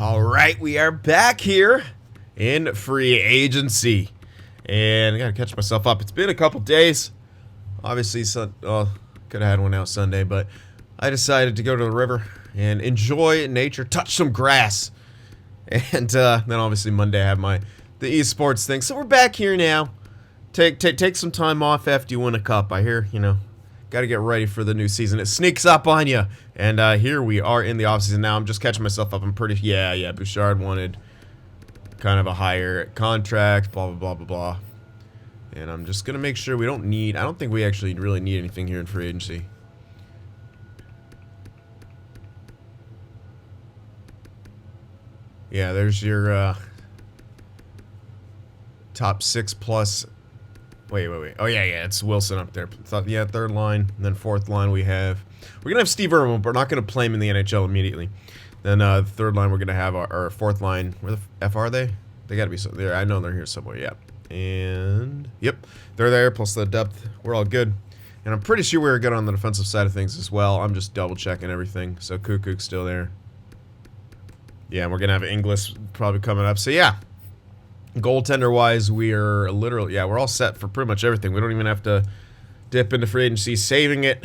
All right, we are back here in free agency, and I gotta catch myself up. It's been a couple days. Obviously, could have had one out Sunday, but I decided to go to the river and enjoy nature, touch some grass, and then obviously Monday I have the esports thing. So we're back here now. Take some time off after you win a cup. I hear, got to get ready for the new season. It sneaks up on you. And here we are in the offseason now. I'm just catching myself up. I'm pretty... Yeah. Bouchard wanted kind of a higher contract, blah, blah, blah, blah, blah. And I'm just going to make sure we don't need... I don't think we actually really need anything here in free agency. Yeah, there's your top 6 plus... Wait. Oh, yeah, it's Wilson up there. Yeah, third line. And then fourth line we have... We're going to have Steve Irwin, but we're not going to play him in the NHL immediately. Then third line we're going to have our fourth line. Where the F are they? They got to be there. I know they're here somewhere, yeah. And, yep, they're there, plus the depth. We're all good. And I'm pretty sure we're good on the defensive side of things as well. I'm just double-checking everything. So Kukuk's still there. Yeah, and we're going to have Inglis probably coming up. So, yeah. Goaltender-wise, we are literally... Yeah, we're all set for pretty much everything. We don't even have to dip into free agency, saving it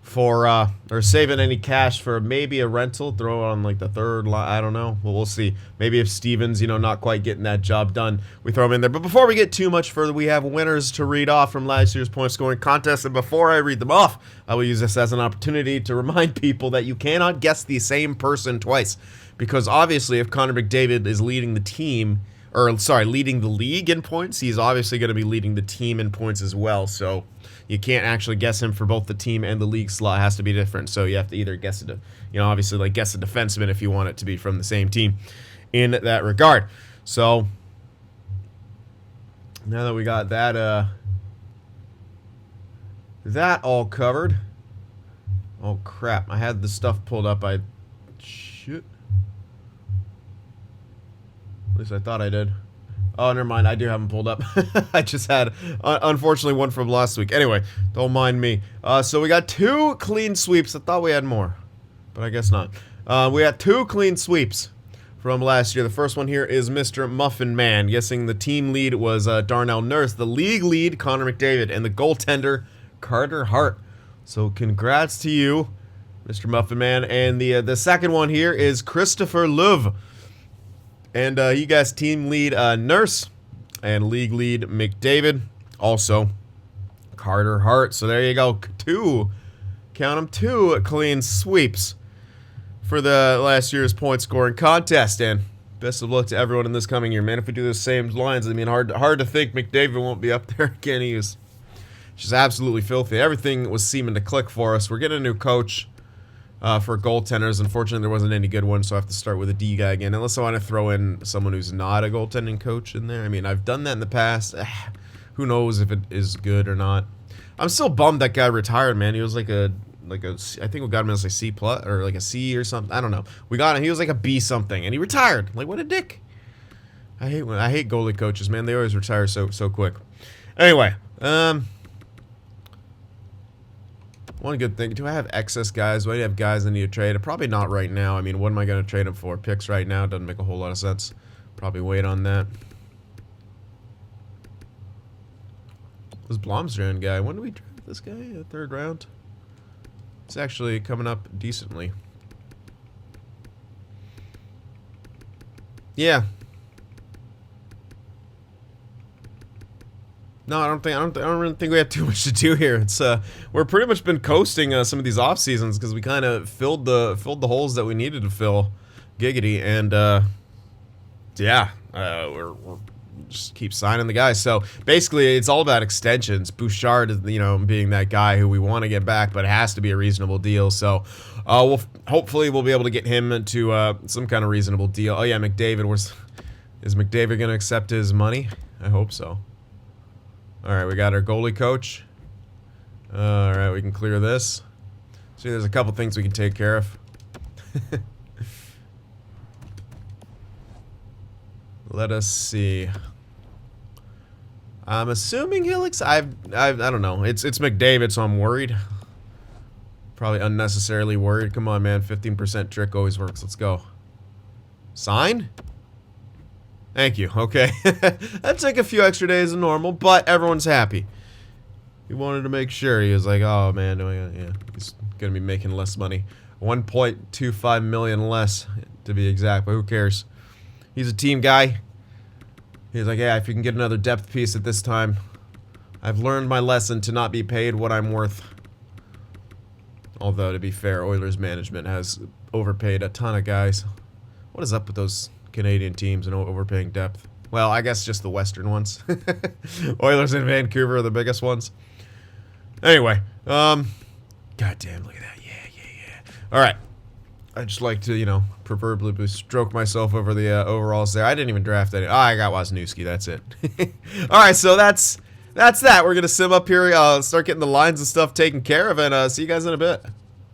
for... or saving any cash for maybe a rental. Throw on, like, the third line. I don't know. Well, we'll see. Maybe if Stevens, not quite getting that job done, we throw him in there. But before we get too much further, we have winners to read off from last year's point-scoring contest. And before I read them off, I will use this as an opportunity to remind people that you cannot guess the same person twice. Because, obviously, if Connor McDavid is leading the team... leading the league in points. He's obviously going to be leading the team in points as well. So you can't actually guess him for both the team and the league slot. It has to be different. So you have to either guess it, obviously like guess a defenseman if you want it to be from the same team in that regard. So now that we got that all covered. Oh crap! I had the stuff pulled up. Shit. At least I thought I did. Oh, never mind. I do have them pulled up. I just had, unfortunately, one from last week. Anyway, don't mind me. So we got 2 clean sweeps. I thought we had more, but I guess not. We got 2 clean sweeps from last year. The first one here is Mr. Muffin Man. Guessing the team lead was Darnell Nurse. The league lead, Connor McDavid. And the goaltender, Carter Hart. So congrats to you, Mr. Muffin Man. And the second one here is Christopher Löw. And you guys team lead Nurse and league lead McDavid. Also, Carter Hart. So there you go. 2 clean sweeps for the last year's point scoring contest. And best of luck to everyone in this coming year, man. If we do the same lines, I mean, hard to think McDavid won't be up there again. He was just absolutely filthy. Everything was seeming to click for us. We're getting a new coach. For goaltenders, unfortunately, there wasn't any good one, so I have to start with a D guy again. Unless I want to throw in someone who's not a goaltending coach in there. I mean, I've done that in the past. Who knows if it is good or not. I'm still bummed that guy retired, man. He was like a I think we got him as a C plus or like a C or something. I don't know. We got him. He was like a B something, and he retired. Like, what a dick. I hate goalie coaches, man. They always retire so quick. Anyway, one good thing, do I have excess guys? Do I have guys I need to trade? Probably not right now. I mean, what am I going to trade them for? Picks right now doesn't make a whole lot of sense. Probably wait on that. This Blomstrand guy, when do we draft this guy? The 3rd round? It's actually coming up decently. Yeah. No, I don't really think we have too much to do here. It's we're pretty much been coasting some of these off seasons because we kind of filled the holes that we needed to fill, giggity, and yeah, we're just keep signing the guys. So basically, it's all about extensions. Bouchard is being that guy who we want to get back, but it has to be a reasonable deal. So hopefully we'll be able to get him into some kind of reasonable deal. Oh yeah, McDavid is McDavid going to accept his money? I hope so. Alright, we got our goalie coach. Alright, we can clear this. See, there's a couple things we can take care of. Let us see. I'm assuming he'll I don't know. It's McDavid, so I'm worried. Probably unnecessarily worried. Come on, man. 15% trick always works. Let's go. Sign? Thank you. Okay. That took a few extra days than normal, but everyone's happy. He wanted to make sure. He was like, oh man, yeah, he's gonna be making less money. 1.25 million less, to be exact, but who cares? He's a team guy. He's like, yeah, if you can get another depth piece at this time. I've learned my lesson to not be paid what I'm worth. Although, to be fair, Oilers management has overpaid a ton of guys. What is up with those Canadian teams and overpaying depth? Well, I guess just the Western ones. Oilers in Vancouver are the biggest ones. Anyway, goddamn, look at that. Yeah. All right. I just like to, you know, proverbially stroke myself over the overalls there. I didn't even draft any. Oh, I got Wisniewski. That's it. All right, so that's that. We're gonna sim up here, start getting the lines and stuff taken care of, and see you guys in a bit.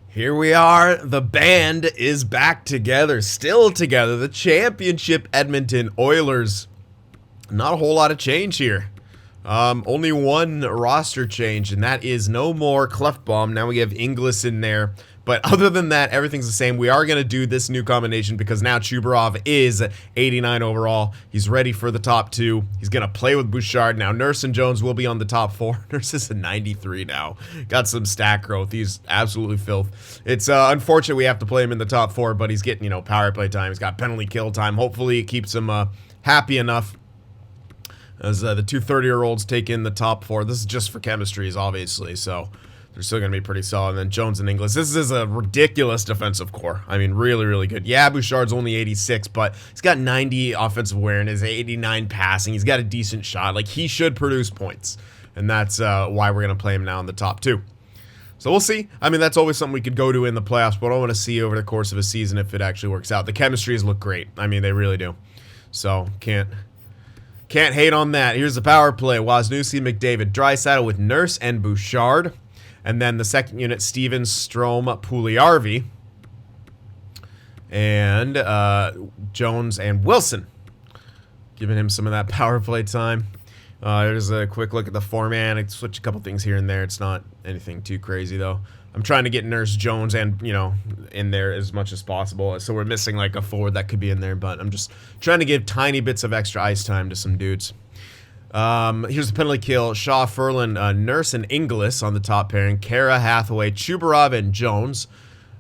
Here we are. The band is back together, still together. The championship Edmonton Oilers. Not a whole lot of change here. Only one roster change, and that is no more Clefbaum. Now we have Inglis in there. But other than that, everything's the same. We are going to do this new combination because now Chubarov is 89 overall. He's ready for the top 2. He's going to play with Bouchard. Now, Nurse and Jones will be on the top 4. Nurse is a 93 now. Got some stat growth. He's absolutely filth. It's unfortunate we have to play him in the top 4, but he's getting, you know, power play time. He's got penalty kill time. Hopefully it keeps him happy enough as the two 30-year-olds take in the top 4. This is just for chemistries, obviously, so they're still going to be pretty solid. And then Jones and Inglis. This is a ridiculous defensive core. I mean, really, really good. Yeah, Bouchard's only 86, but he's got 90 offensive awareness, 89 passing. He's got a decent shot. Like, he should produce points. And that's why we're going to play him now in the top 2. So we'll see. I mean, that's always something we could go to in the playoffs, but I want to see over the course of a season if it actually works out. The chemistries look great. I mean, they really do. So, can't hate on that. Here's the power play. Wisniewski, McDavid, Draisaitl with Nurse and Bouchard. And then the second unit, Stevens, Strome, Puljujarvi, and Jones and Wilson. Giving him some of that power play time. Here's a quick look at the four-man. I switch a couple things here and there. It's not anything too crazy, though. I'm trying to get Nurse, Jones, and, you know, in there as much as possible. So we're missing, like, a forward that could be in there. But I'm just trying to give tiny bits of extra ice time to some dudes. Here's the penalty kill. Shaw, Ferland, Nurse, and Inglis on the top pairing. Kara, Hathaway, Chubarov, and Jones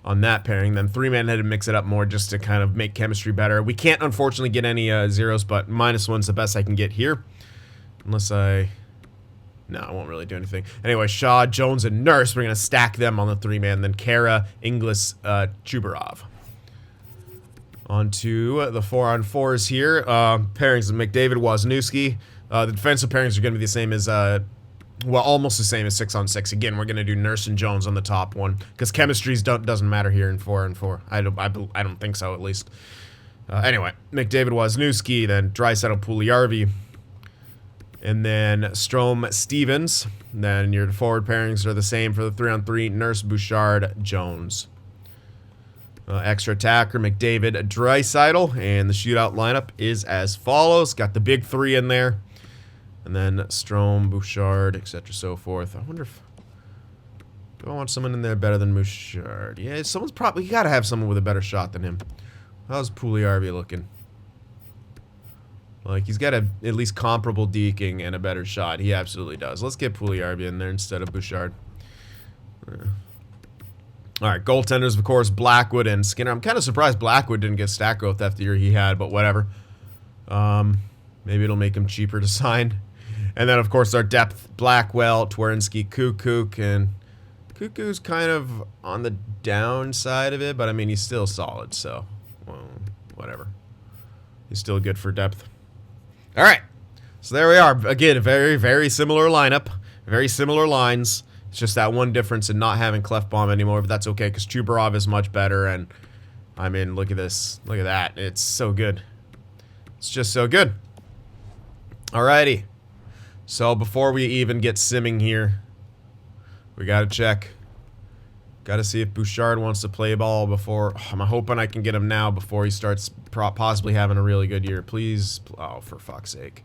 on that pairing. Then three-man had to mix it up more just to kind of make chemistry better. We can't, unfortunately, get any zeros, but -1's the best I can get here. Unless I won't really do anything. Anyway, Shaw, Jones, and Nurse, we're going to stack them on the three-man. Then Kara, Inglis, Chubarov. On to the 4-on-4s here. Pairings of McDavid, Wisniewski. The defensive pairings are going to be the same as, well, almost the same as 6-on-6. Again, we're going to do Nurse and Jones on the top one because chemistries doesn't matter here in 4-on-4. I don't think so, at least. Anyway, McDavid, Wisniewski, then Draisaitl, Puljujarvi, and then Strome, Stevens. And then your forward pairings are the same for the 3-on-3. Nurse, Bouchard, Jones. Extra attacker, McDavid, Draisaitl, and the shootout lineup is as follows. Got the big 3 in there. And then Strome, Bouchard, etc. so forth. I wonder if... do I want someone in there better than Bouchard? Yeah, someone's probably... you gotta have someone with a better shot than him. How's Puljujarvi looking? Like, he's got at least comparable deking and a better shot. He absolutely does. Let's get Puljujarvi in there instead of Bouchard. Alright, goaltenders, of course, Blackwood and Skinner. I'm kind of surprised Blackwood didn't get stat growth after the year he had, but whatever. Maybe it'll make him cheaper to sign. And then, of course, our depth, Blackwell, Twerinsky, Kukuk, and Kuku's kind of on the downside of it, but I mean, he's still solid, so, well, whatever. He's still good for depth. All right, so there we are. Again, a very, very similar lineup, very similar lines. It's just that one difference in not having Clefbaum anymore, but that's okay because Chubarov is much better, and, I mean, look at this. Look at that. It's so good. It's just so good. Alrighty. So before we even get simming here, we gotta check. Gotta see if Bouchard wants to play ball before. I'm hoping I can get him now before he starts possibly having a really good year. Please. Oh, for fuck's sake.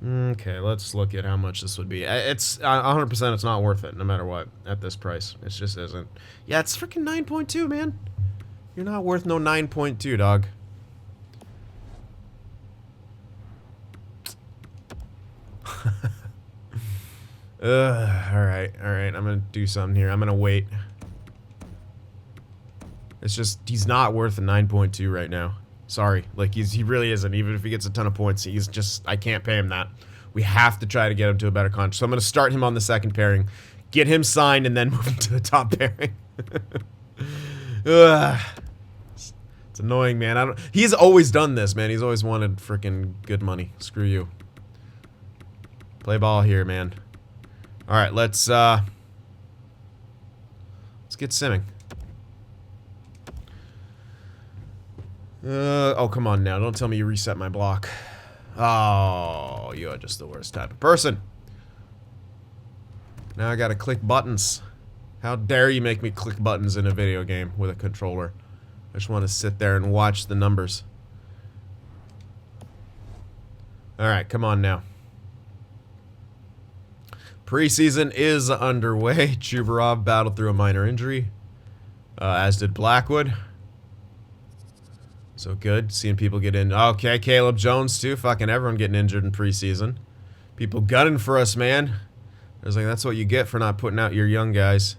Okay, let's look at how much this would be. It's 100%. It's not worth it, no matter what. At this price, it just isn't. Yeah, it's freaking 9.2, man. You're not worth no 9.2, dog. Alright, alright. I'm gonna do something here. I'm gonna wait. It's just, he's not worth a 9.2 right now. Sorry. Like, he really isn't. Even if he gets a ton of points, he's just, I can't pay him that. We have to try to get him to a better contract. So I'm gonna start him on the second pairing, get him signed, and then move him to the top pairing. It's annoying, man. He's always done this, man. He's always wanted freaking good money. Screw you. Play ball here, man. Alright, let's get simming. Oh, come on now. Don't tell me you reset my block. Oh, you are just the worst type of person. Now I gotta click buttons. How dare you make me click buttons in a video game with a controller. I just want to sit there and watch the numbers. Alright, come on now. Preseason is underway. Chubarov battled through a minor injury, as did Blackwood. So good, seeing people get in. Okay, Caleb Jones too. Fucking everyone getting injured in preseason. People gunning for us, man. I was like, that's what you get for not putting out your young guys.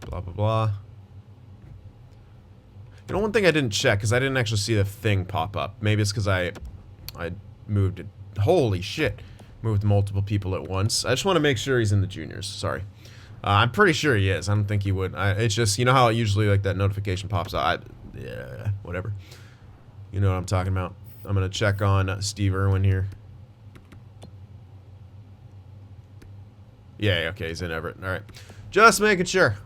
Blah, blah, blah. You know, one thing I didn't check, because I didn't actually see the thing pop up. Maybe it's because I moved it. Holy shit. Moved multiple people at once. I just want to make sure he's in the juniors. Sorry. I'm pretty sure he is. I don't think he would. It's just, you know how usually like that notification pops out? Yeah, whatever. You know what I'm talking about. I'm going to check on Steve Irwin here. Yeah, okay, he's in Everett. Alright. Just making sure.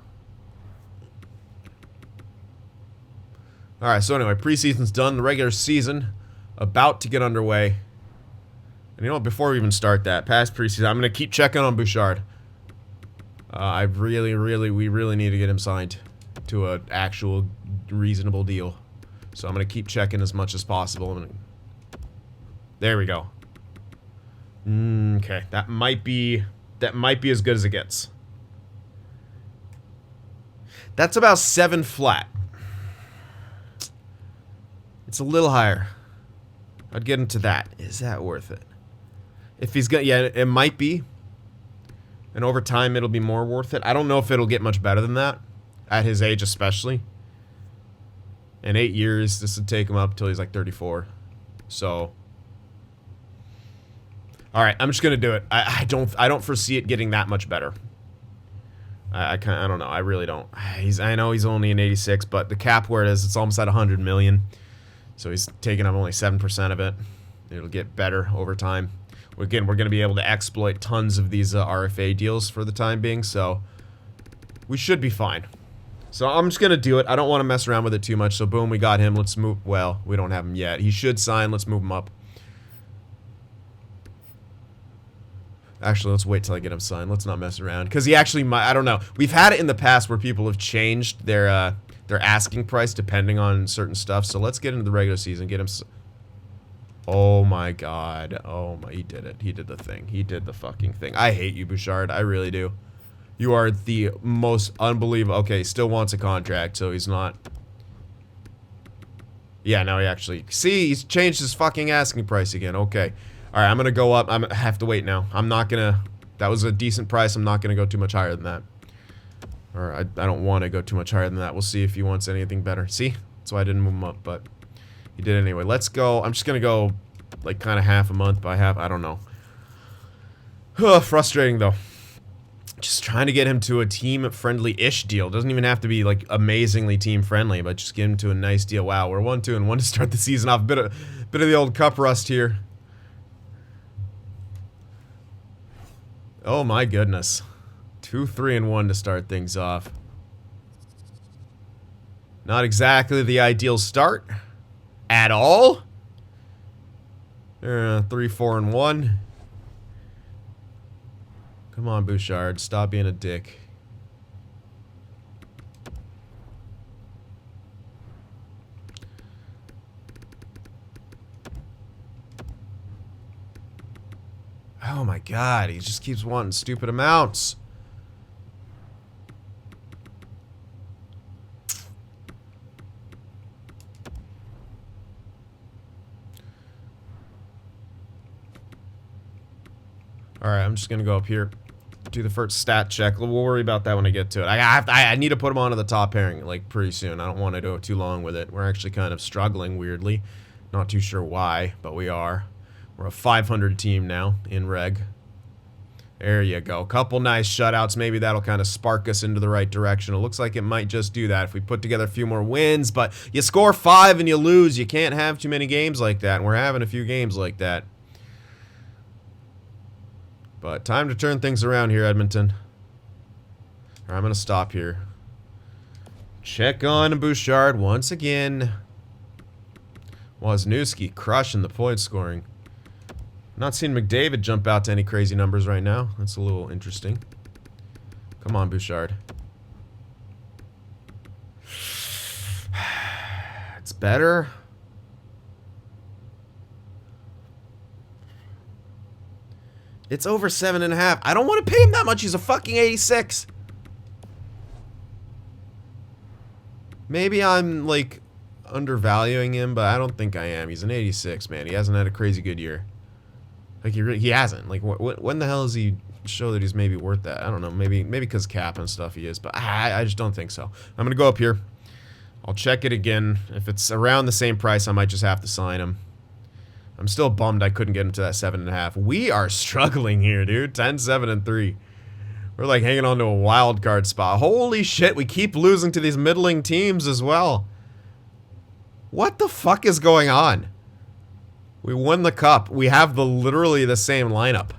Alright, so anyway, preseason's done. The regular season about to get underway. And you know what, before we even start that, past preseason, I'm going to keep checking on Bouchard. We really need to get him signed to an actual reasonable deal. So I'm going to keep checking as much as possible. There we go. Okay, that might be as good as it gets. That's about 7 flat. It's a little higher. I'd get him to that. Is that worth it? If he's got, yeah, it might be. And over time, it'll be more worth it. I don't know if it'll get much better than that. At his age, especially. In 8 years, this would take him up till he's like 34. So. Alright, I'm just gonna do it. I don't foresee it getting that much better. I don't know. I really don't. I know he's only an 86, but the cap where it is, it's almost at 100 million. So he's taking up only 7% of it. It'll get better over time. Again, we're going to be able to exploit tons of these RFA deals for the time being, so we should be fine. So I'm just going to do it. I don't want to mess around with it too much, so boom, we got him. Let's move. Well, we don't have him yet. He should sign. Let's move him up. Actually, let's wait till I get him signed. Let's not mess around, because he actually might. I don't know. We've had it in the past where people have changed their asking price depending on certain stuff, so let's get into the regular season. Get him. Oh my god. Oh my, he did it. He did the thing. He did the fucking thing. I hate you, Bouchard. I really do. You are the most unbelievable. Okay, still wants a contract, so he's not. Yeah, no, he actually. See, he's changed his fucking asking price again. Okay. Alright, I'm gonna go up. I have to wait now. I'm not gonna. That was a decent price. I'm not gonna go too much higher than that. Or I don't want to go too much higher than that. We'll see if he wants anything better. See? That's why I didn't move him up, but. He did anyway. Let's go. I'm just gonna go like kind of half a month by half. I don't know. Frustrating though. Just trying to get him to a team-friendly-ish deal. Doesn't even have to be like amazingly team-friendly, but just get him to a nice deal. Wow, we're 1-2-1 to start the season off. Bit of the old cup rust here. Oh my goodness. 2-3-1 to start things off. Not exactly the ideal start. At all? 3-4-1. Come on, Bouchard. Stop being a dick. Oh my god, he just keeps wanting stupid amounts. Alright, I'm just gonna go up here. Do the first stat check. We'll worry about that when I get to it. I need to put him onto the top pairing, like, pretty soon. I don't want to go too long with it. We're actually kind of struggling, weirdly. Not too sure why, but we are. We're a 500 team now in reg. There you go. Couple nice shutouts. Maybe that'll kind of spark us into the right direction. It looks like it might just do that if we put together a few more wins, but you score 5 and you lose. You can't have too many games like that, and we're having a few games like that. But time to turn things around here, Edmonton. Alright, I'm going to stop here. Check on Bouchard once again. Wozniewski crushing the point scoring. Not seeing McDavid jump out to any crazy numbers right now. That's a little interesting. Come on, Bouchard. It's better. It's over 7.5. I don't want to pay him that much. He's a fucking 86. Maybe I'm, like, undervaluing him, but I don't think I am. He's an 86, man. He hasn't had a crazy good year. Like, he hasn't. Like, when the hell does he show that he's maybe worth that? I don't know. Maybe because cap and stuff he is, but I just don't think so. I'm going to go up here. I'll check it again. If it's around the same price, I might just have to sign him. I'm still bummed I couldn't get him to that 7.5. We are struggling here, dude. 10, 7, and 3. We're like hanging on to a wild card spot. Holy shit, we keep losing to these middling teams as well. What the fuck is going on? We won the cup. We have literally the same lineup.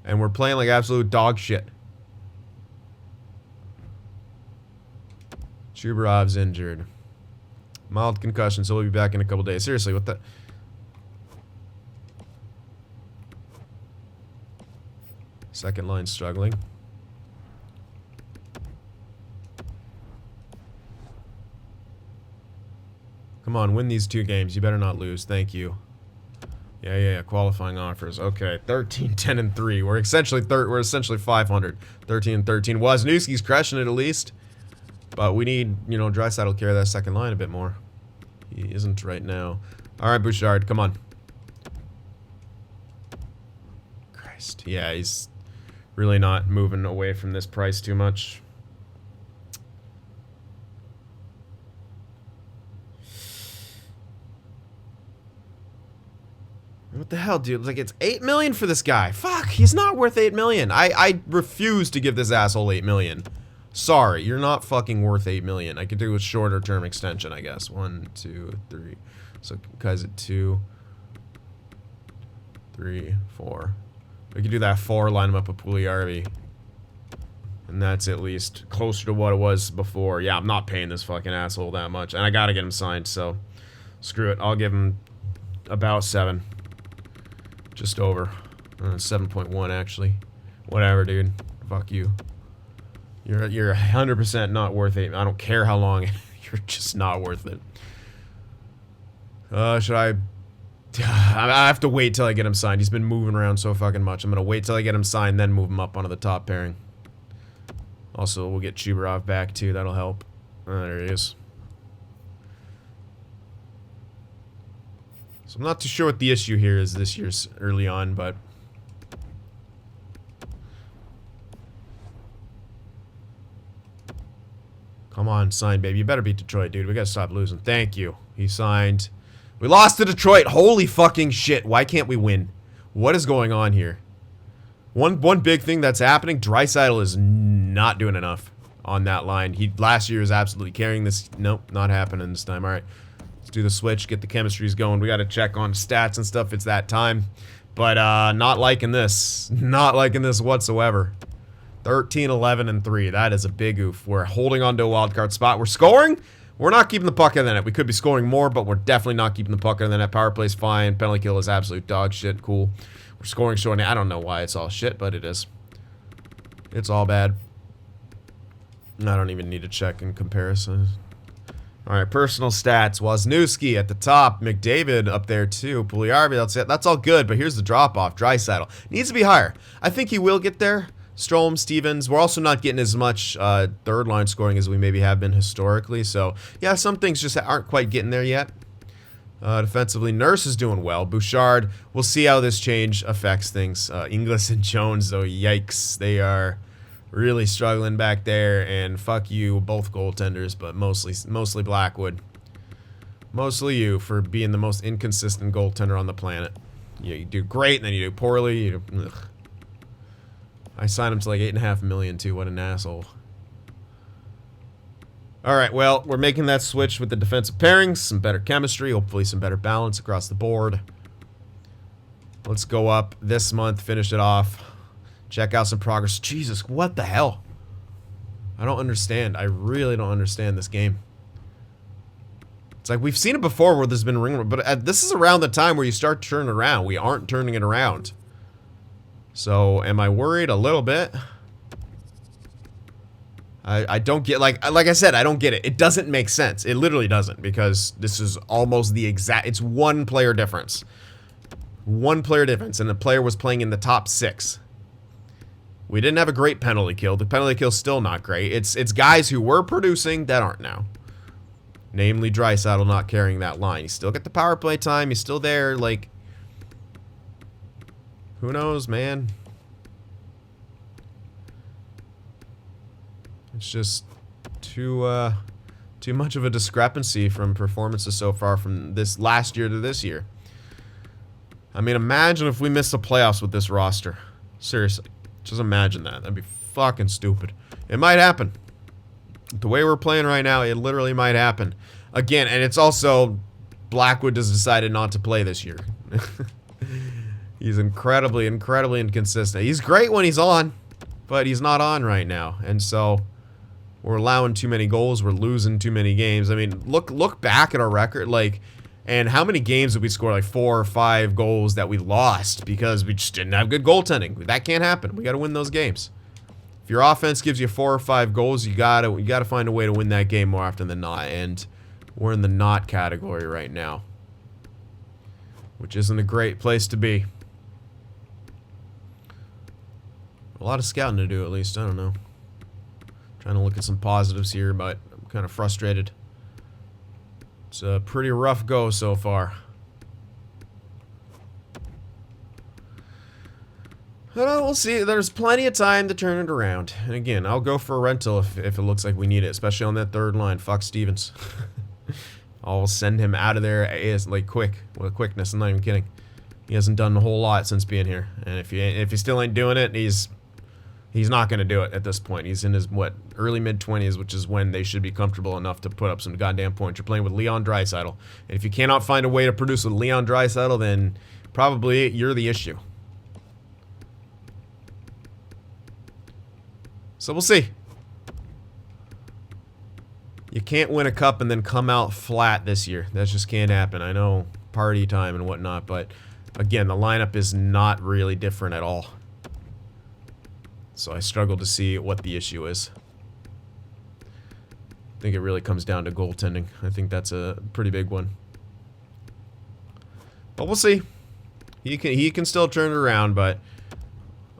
And we're playing like absolute dog shit. Chubarov's injured. Mild concussion, so we'll be back in a couple days. Seriously, what the... Second line struggling. Come on, win these 2 games. You better not lose. Thank you. Yeah. Qualifying offers. Okay, 13, 10, and 3. We're essentially 500. 13 and 13. Wozniewski's crushing it at least. But we need, you know, Draisaitl will carry that second line a bit more. He isn't right now. Alright, Bouchard, come on. Christ. Yeah, he's really not moving away from this price too much. What the hell, dude? Like, it's 8 million for this guy. Fuck, he's not worth 8 million. I refuse to give this asshole 8 million. Sorry, you're not fucking worth 8 million. I could do a shorter term extension, I guess. 1, 2, 3. So, guys at 2, 3, 4. We could do that 4, line him up with Puljujärvi. And that's at least closer to what it was before. Yeah, I'm not paying this fucking asshole that much. And I gotta get him signed, so screw it. I'll give him about 7. Just over. 7.1, actually. Whatever, dude. Fuck you. You're 100% not worth it. I don't care how long. You're just not worth it. Should I have to wait till I get him signed. He's been moving around so fucking much. I'm gonna wait till I get him signed, then move him up onto the top pairing. Also, we'll get Chubarov back too. That'll help. There he is. So I'm not too sure what the issue here is this year's early on, but come on, sign, baby. You better beat Detroit, dude. We gotta stop losing. Thank you. He signed. We lost to Detroit. Holy fucking shit. Why can't we win? What is going on here? One big thing that's happening, Draisaitl is not doing enough on that line. Last year was absolutely carrying this. Nope, not happening this time. All right. Let's do the switch, get the chemistries going. We got to check on stats and stuff. It's that time. But not liking this. Not liking this whatsoever. 13, 11, and 3. That is a big oof. We're holding on to a wild card spot. We're scoring. We're not keeping the puck in the net. We could be scoring more, but we're definitely not keeping the puck in the net. Power play's fine. Penalty kill is absolute dog shit. Cool. We're scoring short. I don't know why it's all shit, but it is. It's all bad. I don't even need to check in comparison. All right, personal stats. Wisniewski at the top. McDavid up there too. Puljujarvi, that's all good, but here's the drop-off. Draisaitl needs to be higher. I think he will get there. Strome, Stevens. We're also not getting as much third-line scoring as we maybe have been historically. So, yeah, some things just aren't quite getting there yet. Defensively, Nurse is doing well. Bouchard, we'll see how this change affects things. Inglis and Jones, though, yikes. They are really struggling back there, and fuck you, both goaltenders, but mostly Blackwood. Mostly you for being the most inconsistent goaltender on the planet. You do great, and then you do poorly. I signed him to like $8.5 million too. What an asshole. Alright, well, we're making that switch with the defensive pairings. Some better chemistry, hopefully some better balance across the board. Let's go up this month, finish it off. Check out some progress. Jesus, what the hell? I don't understand. I really don't understand this game. It's like we've seen it before where there's been ring, but this is around the time where you start turning around. We aren't turning it around. So, am I worried? A little bit. I don't get, like I said, I don't get it. It doesn't make sense. It literally doesn't, because this is almost the exact, it's one player difference. One player difference, and the player was playing in the top 6. We didn't have a great penalty kill. The penalty kill's still not great. It's guys who were producing that aren't now. Namely, Draisaitl not carrying that line. You still get the power play time. He's still there, like... Who knows, man? It's just too much of a discrepancy from performances so far from this last year to this year. I mean, imagine if we missed the playoffs with this roster. Seriously. Just imagine that. That'd be fucking stupid. It might happen. The way we're playing right now, it literally might happen. Again, and it's also... Blackwood has decided not to play this year. He's incredibly inconsistent. He's great when he's on, but he's not on right now. And so... We're allowing too many goals. We're losing too many games. I mean, look back at our record, like, and how many games did we score, like 4 or 5 goals that we lost because we just didn't have good goaltending? That can't happen. We got to win those games. If your offense gives you 4 or 5 goals, you gotta find a way to win that game more often than not. And we're in the not category right now, which isn't a great place to be. A lot of scouting to do, at least. I don't know. Trying to look at some positives here, but I'm kind of frustrated. It's a pretty rough go so far. We'll see. There's plenty of time to turn it around. And again, I'll go for a rental if it looks like we need it, especially on that third line. Fuck Stevens. I'll send him out of there like quick, with quickness. I'm not even kidding. He hasn't done a whole lot since being here, and if he still ain't doing it, he's not going to do it at this point. He's in his, early mid-20s, which is when they should be comfortable enough to put up some goddamn points. You're playing with Leon Draisaitl. And if you cannot find a way to produce with Leon Draisaitl, then probably you're the issue. So we'll see. You can't win a cup and then come out flat this year. That just can't happen. I know, party time and whatnot, but again, the lineup is not really different at all. So I struggle to see what the issue is. I think it really comes down to goaltending. I think that's a pretty big one. But we'll see. He can still turn it around, but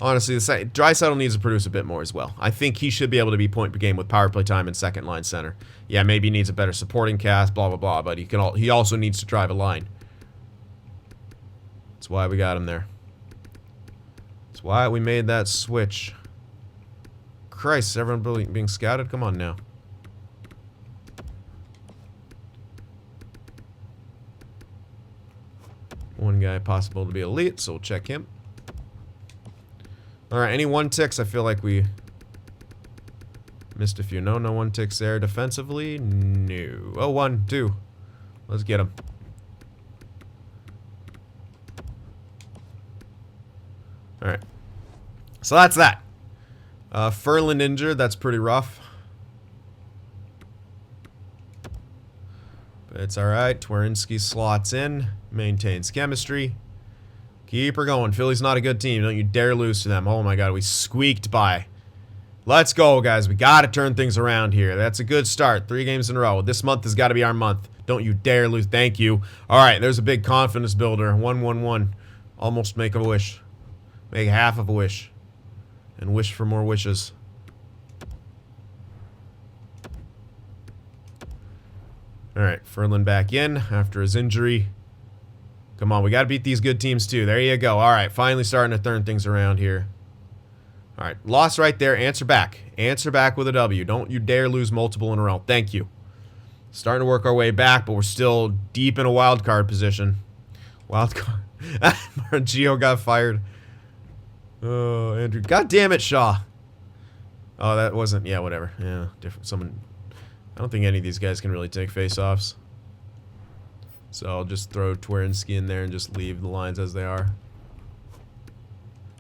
honestly, Draisaitl needs to produce a bit more as well. I think he should be able to be point per game with power play time and second line center. Yeah, maybe he needs a better supporting cast, blah blah blah, but he also needs to drive a line. That's why we got him there. That's why we made that switch. Christ, is everyone being scouted? Come on now. One guy possible to be elite, so we'll check him. Alright, any 1-ticks? I feel like we missed a few. No 1-ticks there. Defensively? No. Oh, 1, 2. Let's get him. Alright. So that's that. Ferland injured, that's pretty rough. But it's alright. Twarinski slots in, maintains chemistry. Keep her going. Philly's not a good team. Don't you dare lose to them. Oh my god, we squeaked by Let's go, guys. We got to turn things around here. That's a good start. 3 games in a row. This month has got to be our month. Don't you dare lose. Thank you. All right, there's a big confidence builder. 1-1-1. Almost make a wish. Make half of a wish. And wish for more wishes. All right, Ferland back in after his injury. Come on, we got to beat these good teams too. There you go. All right, finally starting to turn things around here. All right, loss right there. Answer back. Answer back with a W. Don't you dare lose multiple in a row. Thank you. Starting to work our way back, but we're still deep in a wild card position. Wild card. Gio got fired. Oh, Andrew. God damn it, Shaw. Oh, that wasn't... Yeah, whatever. Yeah, different. Someone... I don't think any of these guys can really take face-offs. So I'll just throw Twerinski in there and just leave the lines as they are.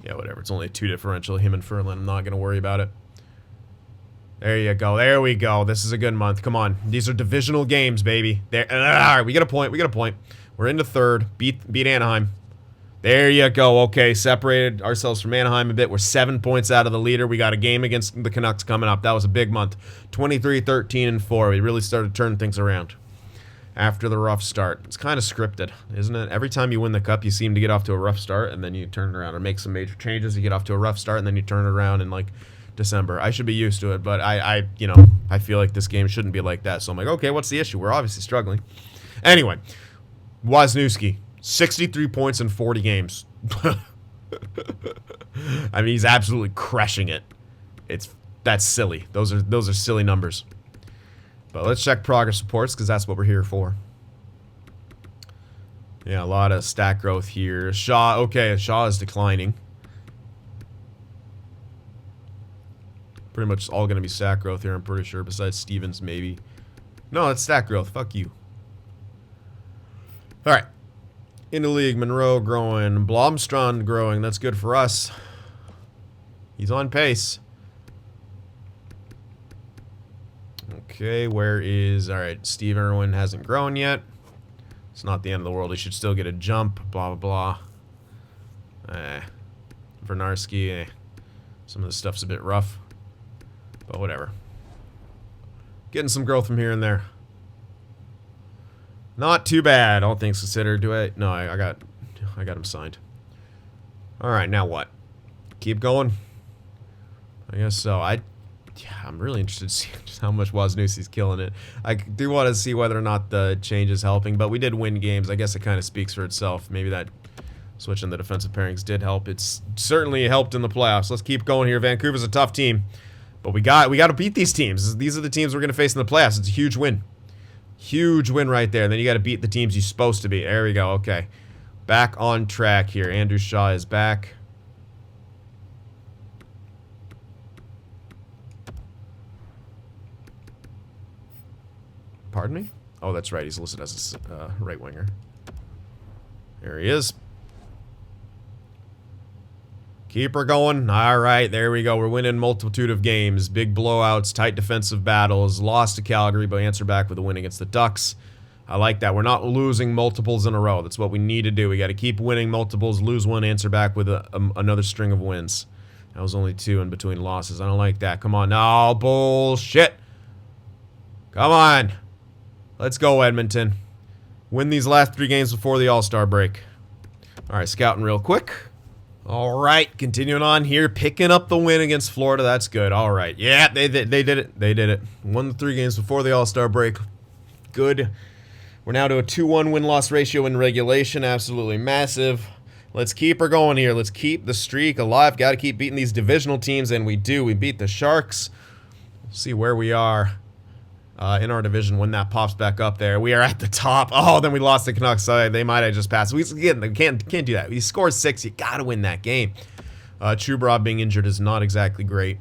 Yeah, whatever. It's only a 2 differential. Him and Ferland. I'm not going to worry about it. There you go. There we go. This is a good month. Come on. These are divisional games, baby. There. We get a point. We get a point. We're into third. Beat Anaheim. There you go. Okay, separated ourselves from Anaheim a bit. We're 7 points out of the leader. We got a game against the Canucks coming up. That was a big month. 23-13-4. We really started turning things around after the rough start. It's kind of scripted, isn't it? Every time you win the cup, you seem to get off to a rough start, and then you turn it around or make some major changes. You get off to a rough start, and then you turn it around in, like, December. I should be used to it, but I feel like this game shouldn't be like that. So I'm like, okay, what's the issue? We're obviously struggling. Anyway, Wisniewski. 63 points in 40 games. I mean, he's absolutely crushing it. That's silly. Those are silly numbers. But let's check progress reports because that's what we're here for. Yeah, a lot of stat growth here. Shaw, okay, Shaw is declining. Pretty much all going to be stat growth here, I'm pretty sure, besides Stevens, maybe. No, it's stat growth. Fuck you. All right. In the league, Monroe growing, Blomstrand growing. That's good for us. He's on pace. Okay, where is... All right, Steve Irwin hasn't grown yet. It's not the end of the world. He should still get a jump. Blah, blah, blah. Vernarski, some of the stuff's a bit rough. But whatever. Getting some growth from here and there. Not too bad, all things considered. Do I? No, I got him signed. All right, now what? Keep going. I guess so. I'm really interested to see just how much Wisniewski's killing it. I do want to see whether or not the change is helping, but we did win games. I guess it kind of speaks for itself. Maybe that switch in the defensive pairings did help. It's certainly helped in the playoffs. Let's keep going here. Vancouver's a tough team, but we got to beat these teams. These are the teams we're going to face in the playoffs. It's a huge win. Huge win right there. And then you got to beat the teams you're supposed to beat. There we go. Okay. Back on track here. Andrew Shaw is back. Pardon me? Oh, that's right. He's listed as a right winger. There he is. Keep her going. All right, there we go. We're winning multitude of games. Big blowouts, tight defensive battles. Lost to Calgary, but answer back with a win against the Ducks. I like that. We're not losing multiples in a row. That's what we need to do. We got to keep winning multiples, lose one, answer back with another string of wins. That was only 2 in between losses. I don't like that. Come on. No, bullshit. Come on. Let's go, Edmonton. Win these last 3 games before the All-Star break. All right, scouting real quick. All right, continuing on here, picking up the win against Florida. That's good. All right. Yeah, they did it. They did it. Won the 3 games before the All-Star break. Good. We're now to a 2-1 win-loss ratio in regulation. Absolutely massive. Let's keep her going here. Let's keep the streak alive. Got to keep beating these divisional teams, and we do. We beat the Sharks. See where we are in our division when that pops back up there. We are at the top. Oh, then we lost the Canucks. They might have just passed. We can't do that. We score 6. You got to win that game. Chubrov being injured is not exactly great.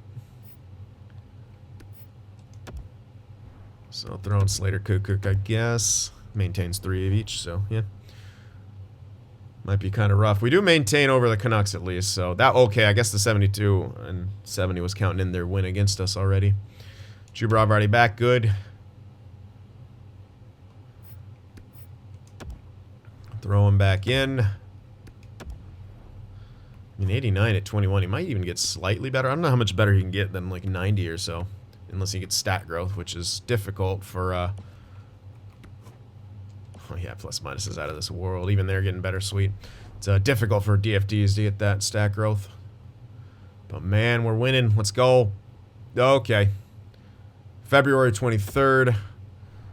So throwing Slater, Cook, I guess. Maintains 3 of each, so yeah. Might be kind of rough. We do maintain over the Canucks at least, so that okay. I guess the 72 and 70 was counting in their win against us already. Chubrov already back, good. Throw him back in. I mean, 89 at 21. He might even get slightly better. I don't know how much better he can get than like 90 or so. Unless he gets stat growth, which is difficult for... oh yeah, plus minus is out of this world. Even they're getting better, sweet. It's difficult for DFDs to get that stat growth. But man, we're winning. Let's go. Okay. February 23rd.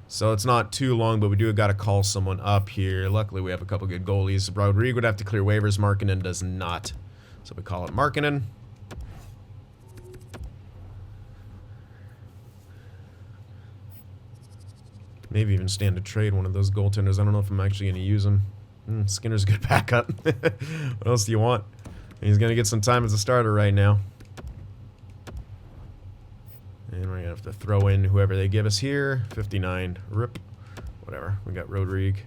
So it's not too long, but we do got to call someone up here. Luckily, we have a couple good goalies. Rodrigo would have to clear waivers. Markkinen does not. So we call it Markkinen. Maybe even stand to trade one of those goaltenders. I don't know if I'm actually going to use him. Skinner's a good backup. What else do you want? He's going to get some time as a starter right now. And we're going to have to throw in whoever they give us here. 59. Rip. Whatever. We got Rodrigo.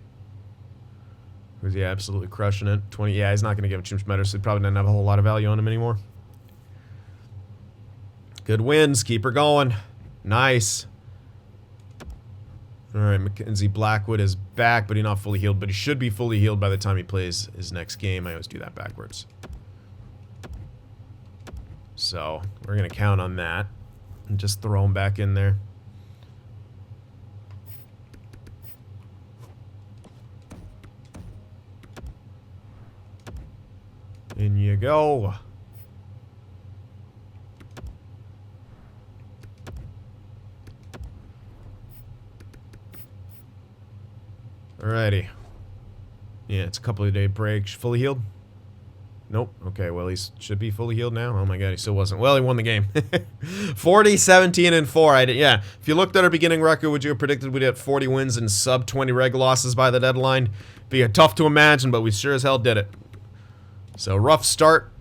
Who's absolutely crushing it. 20. Yeah, he's not going to give a too much better, so he probably doesn't have a whole lot of value on him anymore. Good wins. Keep her going. Nice. Alright, Mackenzie Blackwood is back, but he's not fully healed. But he should be fully healed by the time he plays his next game. I always do that backwards. So, we're going to count on that. And just throw him back in there. In you go. Alrighty. Yeah, it's a couple of day break. Fully healed? Nope. Okay, well, he should be fully healed now. Oh my god, he still wasn't. Well, he won the game. 40, 17, and 4. Yeah, if you looked at our beginning record, would you have predicted we'd have 40 wins and sub 20 reg losses by the deadline? Be tough to imagine, but we sure as hell did it. So, rough start.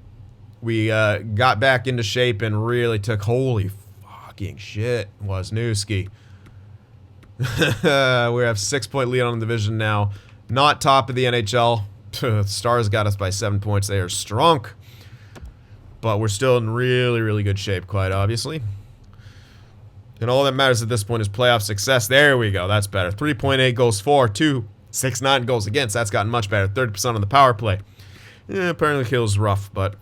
We got back into shape and really took... Holy fucking shit, Wisniewski. We have 6-point lead on the division now. Not top of the NHL. Stars got us by 7 points. They are strong. But we're still in really, really good shape, quite obviously. And all that matters at this point is playoff success. There we go. That's better. 3.8 goals for, 2.69 goals against. That's gotten much better. 30% on the power play. Yeah, apparently kill's rough, but...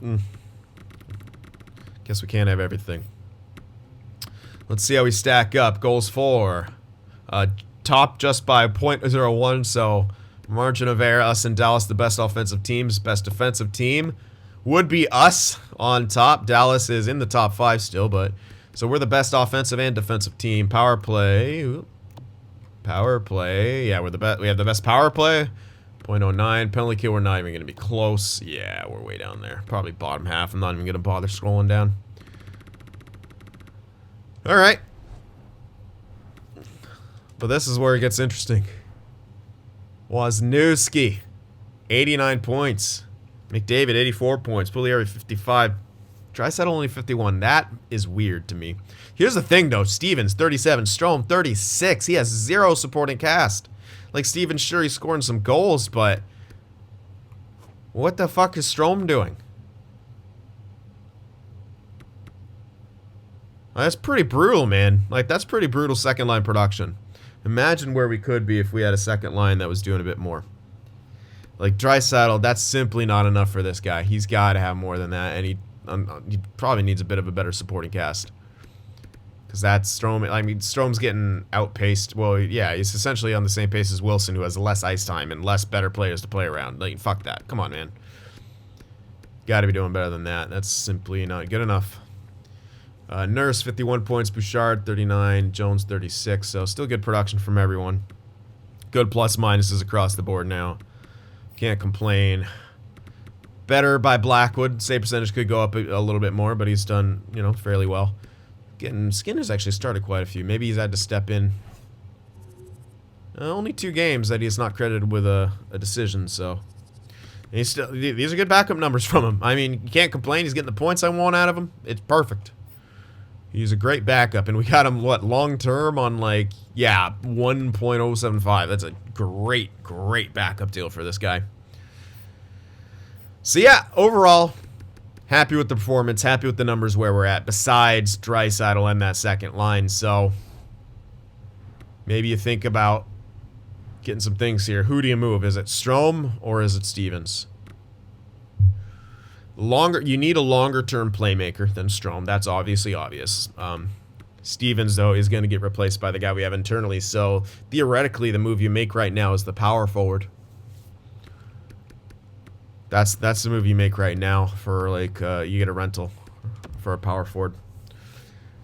guess we can't have everything. Let's see how we stack up. Goals for... top just by 0.01, so margin of error, us and Dallas, the best offensive teams. Best defensive team would be us on top. Dallas is in the top 5 still, but so we're the best offensive and defensive team. Power play, yeah, we're the best. We have the best power play. 0.09 penalty kill. We're not even going to be close. Yeah, we're way down there. Probably bottom half. I'm not even going to bother scrolling down. All right. But this is where it gets interesting. Wisniewski, 89 points. McDavid, 84 points. Pugliari, 55. Draisaitl only 51. That is weird to me. Here's the thing, though. Stevens, 37. Strome, 36. He has 0 supporting cast. Like, Stevens, sure, he's scoring some goals, but... what the fuck is Strome doing? That's pretty brutal, man. Like, that's pretty brutal second-line production. Imagine where we could be if we had a second line that was doing a bit more. Like, Draisaitl, that's simply not enough for this guy. He's got to have more than that, and he probably needs a bit of a better supporting cast. Because that's Strome. I mean, Strome's getting outpaced. Well, yeah, he's essentially on the same pace as Wilson, who has less ice time and less better players to play around. Like, fuck that. Come on, man. Got to be doing better than that. That's simply not good enough. Nurse, 51 points. Bouchard, 39. Jones, 36. So still good production from everyone. Good plus minuses across the board now. Can't complain. Better by Blackwood. Save percentage could go up a little bit more, but he's done, you know, fairly well. Skinner's actually started quite a few. Maybe he's had to step in. Only 2 games that he's not credited with a decision, so... he's still, these are good backup numbers from him. I mean, you can't complain. He's getting the points I want out of him. It's perfect. He's a great backup, and we got him, what, long-term on, like, yeah, 1.075. That's a great, great backup deal for this guy. So, yeah, overall, happy with the performance, happy with the numbers where we're at, besides Draisaitl and that second line. So, maybe you think about getting some things here. Who do you move? Is it Strome or is it Stevens? Longer, you need a longer term playmaker than Strome. That's obviously obvious. Stevens, though, is going to get replaced by the guy we have internally. So theoretically, the move you make right now is the power forward. That's the move you make right now for like you get a rental for a power forward,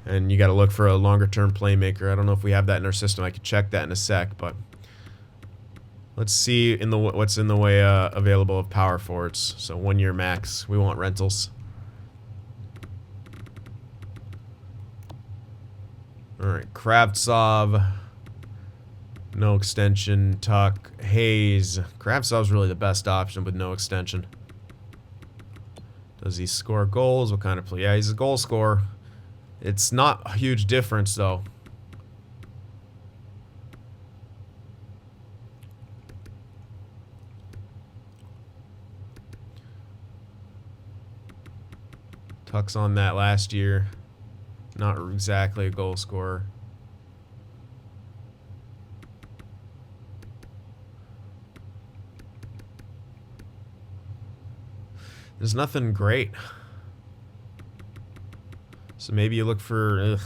and you got to look for a longer term playmaker. I don't know if we have that in our system. I could check that in a sec, but let's see what's in the way available of power forwards. So 1 year max. We want rentals. All right, Kravtsov. No extension. Tuck. Hayes. Kravtsov's really the best option with no extension. Does he score goals? What kind of play? Yeah, he's a goal scorer. It's not a huge difference, though. Tuck's on that last year. Not exactly a goal scorer. There's nothing great. So maybe you look for...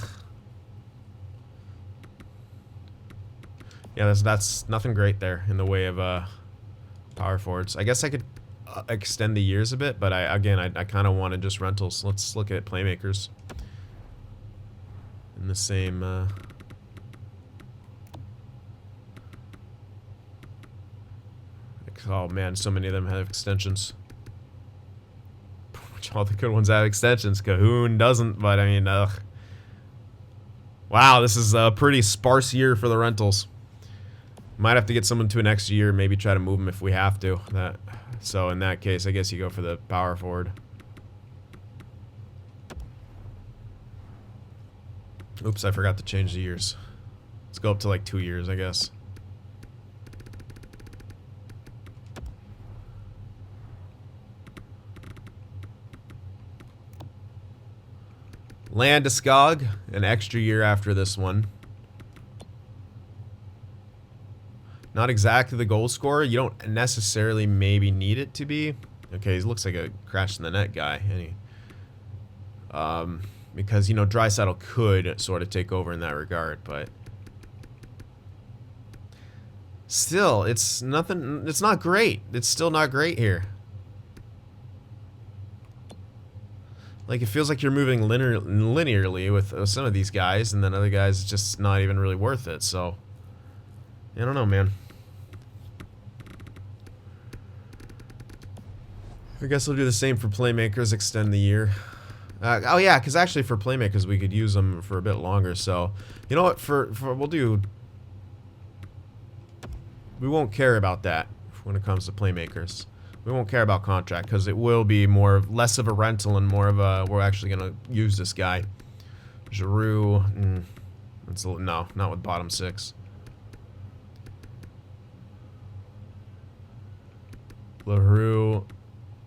Yeah, that's nothing great there in the way of power forwards. I guess I could extend the years a bit, but I kind of wanted just rentals. Let's look at playmakers. In the same... oh man, so many of them have extensions. All the good ones have extensions. Cahoon doesn't, but I mean, wow, this is a pretty sparse year for the rentals. Might have to get someone to an extra year, maybe try to move them if we have to. So in that case, I guess you go for the power forward. Oops, I forgot to change the years. Let's go up to like 2 years, I guess. Landeskog, an extra year after this one. Not exactly the goal scorer. You don't necessarily maybe need it to be. Okay, he looks like a crash in the net guy. Because, you know, Draisaitl could sort of take over in that regard, but still, it's nothing. It's not great. It's still not great here. Like, it feels like you're moving linearly with some of these guys, and then other guys, it's just not even really worth it. So, I don't know, man. I guess we'll do the same for playmakers, extend the year. Oh yeah, because actually for playmakers we could use them for a bit longer. So, you know what? We won't care about that when it comes to playmakers. We won't care about contract because it will be less of a rental and more of a we're actually gonna use this guy. Giroux, no, not with bottom six. LaRue,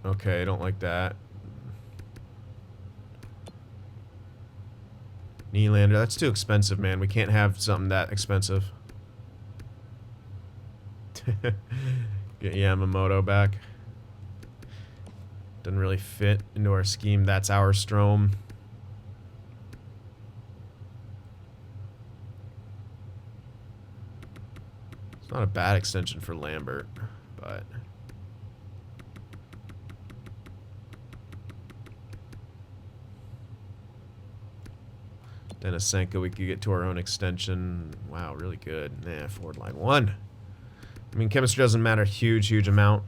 okay, I don't like that. Nylander, that's too expensive, man. We can't have something that expensive. Get Yamamoto back. Doesn't really fit into our scheme. That's our Strome. It's not a bad extension for Lambert, but Denisenko, we could get to our own extension. Wow, really good. Nah, forward line one. I mean, chemistry doesn't matter huge amount.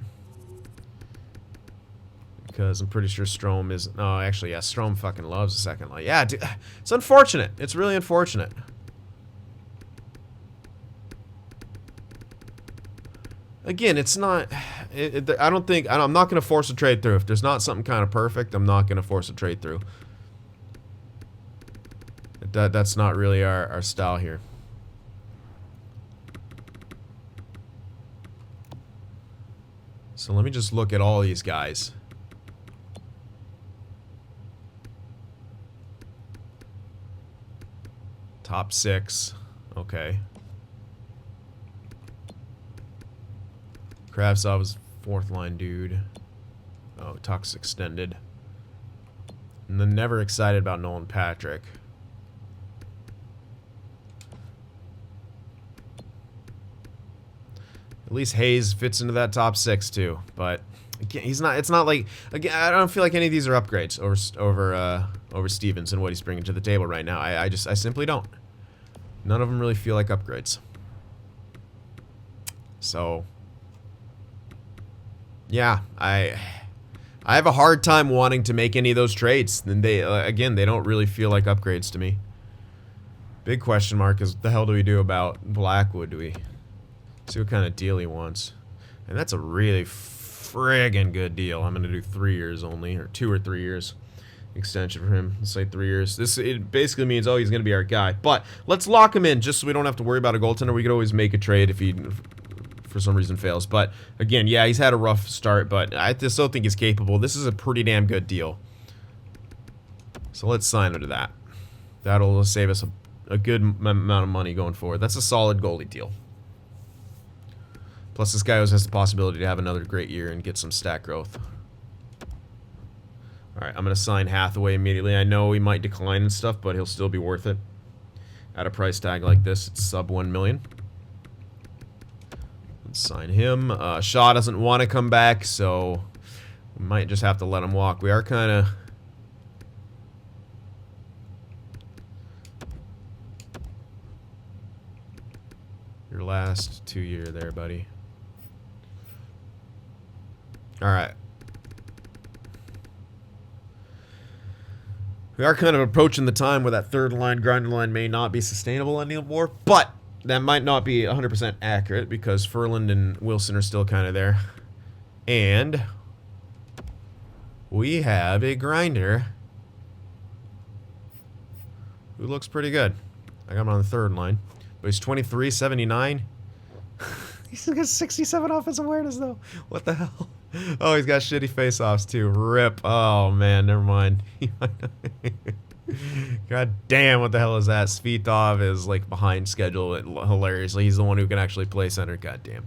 Because I'm pretty sure Strome is... Oh, actually, yeah, Strome fucking loves the second line. Yeah, dude, it's unfortunate. It's really unfortunate. Again, it's not... I don't think... I'm not going to force a trade through. If there's not something kind of perfect, I'm not going to force a trade through. That's not really our style here. So let me just look at all these guys. Top six. Okay. Kravtsov is fourth line dude. Oh, Tuck's extended. And then never excited about Nolan Patrick. At least Hayes fits into that top 6 too, but again, he's not. It's not like, again, I don't feel like any of these are upgrades over Stevens and what he's bringing to the table right now. I simply don't. None of them really feel like upgrades. So yeah, I have a hard time wanting to make any of those trades. And they again, they don't really feel like upgrades to me. Big question mark is what the hell do we do about Blackwood? Do we see what kind of deal he wants? And that's a really friggin' good deal. I'm gonna do 3 years only, or 2 or 3 years extension for him. Let's say 3 years. It basically means, oh, he's gonna be our guy. But let's lock him in just so we don't have to worry about a goaltender. We could always make a trade if he for some reason fails. But again, yeah, he's had a rough start, but I still think he's capable. This is a pretty damn good deal. So let's sign him to that. That'll save us a good amount of money going forward. That's a solid goalie deal. Plus, this guy always has the possibility to have another great year and get some stat growth. Alright, I'm going to sign Hathaway immediately. I know he might decline and stuff, but he'll still be worth it. At a price tag like this, it's sub 1 million. Let's sign him. Shaw doesn't want to come back, so we might just have to let him walk. We are kind of... Your last 2 year there, buddy. Alright. We are kind of approaching the time where that third line, grinder line may not be sustainable anymore, but that might not be 100% accurate because Ferland and Wilson are still kind of there. And we have a grinder who looks pretty good. I got him on the third line. But he's 23, 79. He's got 67 offensive awareness, though. What the hell? Oh, he's got shitty face-offs, too. Rip. Oh, man, never mind. God damn, what the hell is that? Svitov is, like, behind schedule hilariously. He's the one who can actually play center. God damn.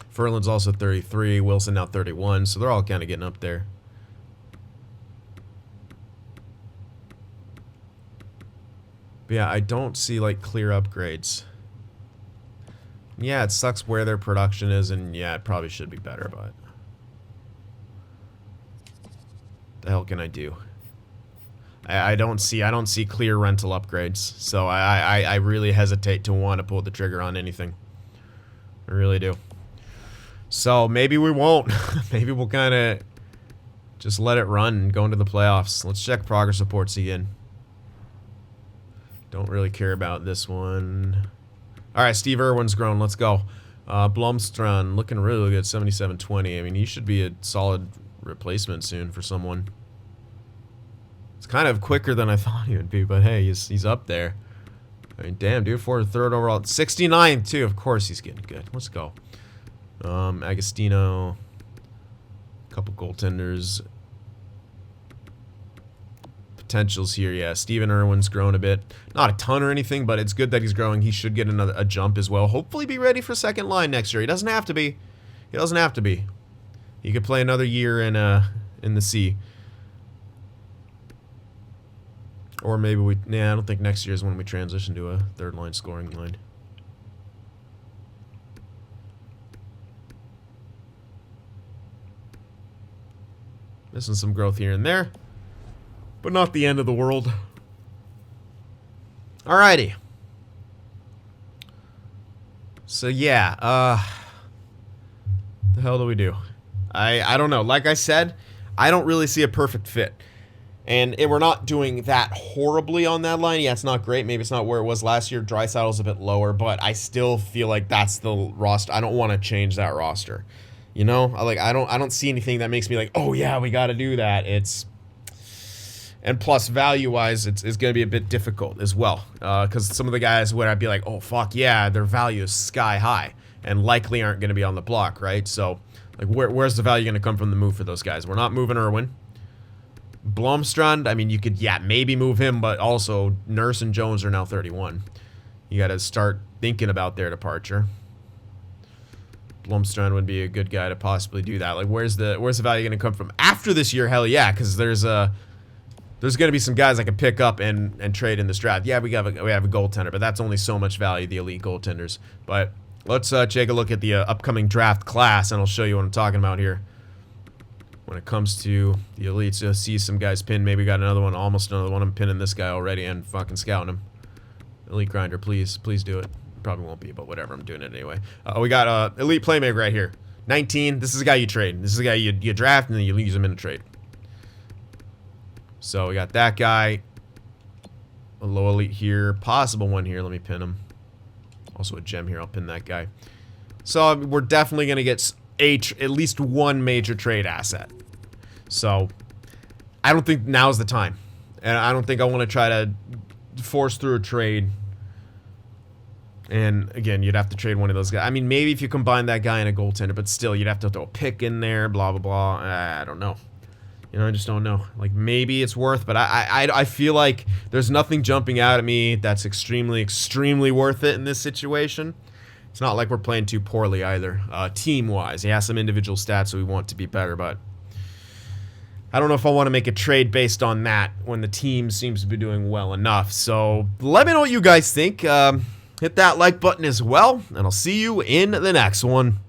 Ferland's also 33. Wilson now 31. So they're all kind of getting up there. But yeah, I don't see, like, clear upgrades. Yeah, it sucks where their production is, and yeah, it probably should be better, but... the hell can I do? I don't see clear rental upgrades, so I really hesitate to want to pull the trigger on anything. I really do. So, maybe we won't. Maybe we'll kind of just let it run and go into the playoffs. Let's check progress reports again. Don't really care about this one. Alright, Steve Irwin's grown. Let's go. Blomstrand looking really good. 77-20. I mean, he should be a solid replacement soon for someone. It's kind of quicker than I thought he would be, but hey, he's up there. I mean, damn, dude, for a third overall. 69, too. Of course he's getting good. Let's go. Agostino. A couple goaltenders. Potentials here, yeah. Steven Irwin's grown a bit. Not a ton or anything, but it's good that he's growing. He should get a jump as well. Hopefully be ready for second line next year. He doesn't have to be. He doesn't have to be. He could play another year in the C. Or maybe we... Nah, I don't think next year is when we transition to a third line scoring line. Missing some growth here and there. But not the end of the world. Alrighty. So yeah, the hell do we do? I don't know. Like I said, I don't really see a perfect fit. And we're not doing that horribly on that line. Yeah, it's not great. Maybe it's not where it was last year. Draisaitl's a bit lower, but I still feel like that's the roster. I don't want to change that roster. You know? I don't see anything that makes me like, "Oh yeah, we got to do that." And plus, value-wise, it's going to be a bit difficult as well. Because some of the guys would I'd be like, oh, fuck, yeah, their value is sky high. And likely aren't going to be on the block, right? So, like, where's the value going to come from the move for those guys? We're not moving Irwin. Blomstrand, I mean, you could, yeah, maybe move him, but also Nurse and Jones are now 31. you got to start thinking about their departure. Blomstrand would be a good guy to possibly do that. Like, where's the value going to come from after this year? Hell yeah, because there's going to be some guys I can pick up and trade in this draft. Yeah, we have a goaltender, but that's only so much value, the elite goaltenders. But let's take a look at the upcoming draft class, and I'll show you what I'm talking about here. When it comes to the elites, you'll see some guys pinned. Maybe got another one, almost another one. I'm pinning this guy already and fucking scouting him. Elite grinder, please do it. Probably won't be, but whatever, I'm doing it anyway. We got elite playmaker right here. 19, this is a guy you trade. This is a guy you draft and then you use him in a trade. So we got that guy. A low elite here. Possible one here, let me pin him. Also a gem here, I'll pin that guy. So we're definitely going to get at least one major trade asset. So I don't think now's the time. And I don't think I want to try to force through a trade. And again, you'd have to trade one of those guys. I mean, maybe if you combine that guy and a goaltender, but still, you'd have to throw a pick in there, blah, blah, blah. I don't know. You know, I just don't know. Like, maybe it's worth, but I feel like there's nothing jumping out at me that's extremely, extremely worth it in this situation. It's not like we're playing too poorly either, team-wise. He has some individual stats that we want to be better, but I don't know if I want to make a trade based on that when the team seems to be doing well enough. So let me know what you guys think. Hit that like button as well, and I'll see you in the next one.